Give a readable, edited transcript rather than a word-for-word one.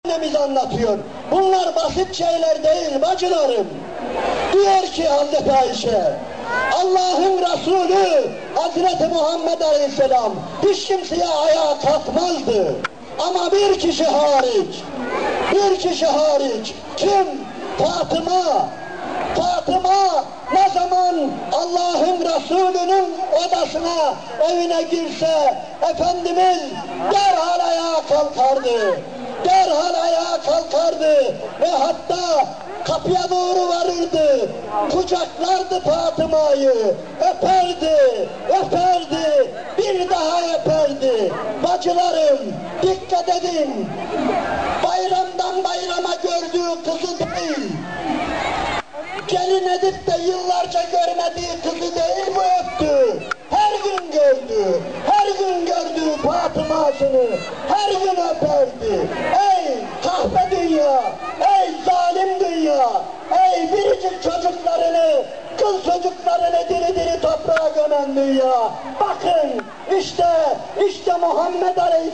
Annemiz anlatıyor. Bunlar basit şeyler değil bacılarım. Diyor ki Hazreti Ayşe, Allah'ın Resulü Hazreti Muhammed Aleyhisselam hiç kimseye ayağa kalkmazdı. Ama bir kişi hariç, kim? Fatıma. Fatıma ne zaman Allah'ın Resulü'nün odasına, evine girse, Efendimiz derhal ayağa kalkardı. Ve hatta kapıya doğru varırdı, kucaklardı Fatıma'yı, öperdi, bir daha öperdi. Bacılarım, dikkat edin, bayramdan bayrama gördüğü kızı değil, gelin edip de yıllarca görmediği kızı değil bu öptü. Her gün gördü Fatıma'sını, her gün öperdi. Ey kahpe dünya, ey zalim dünya, ey biricik çocuklarını, kız çocuklarını diri diri toprağa gömen dünya. Bakın işte Muhammed Aleyhisselam.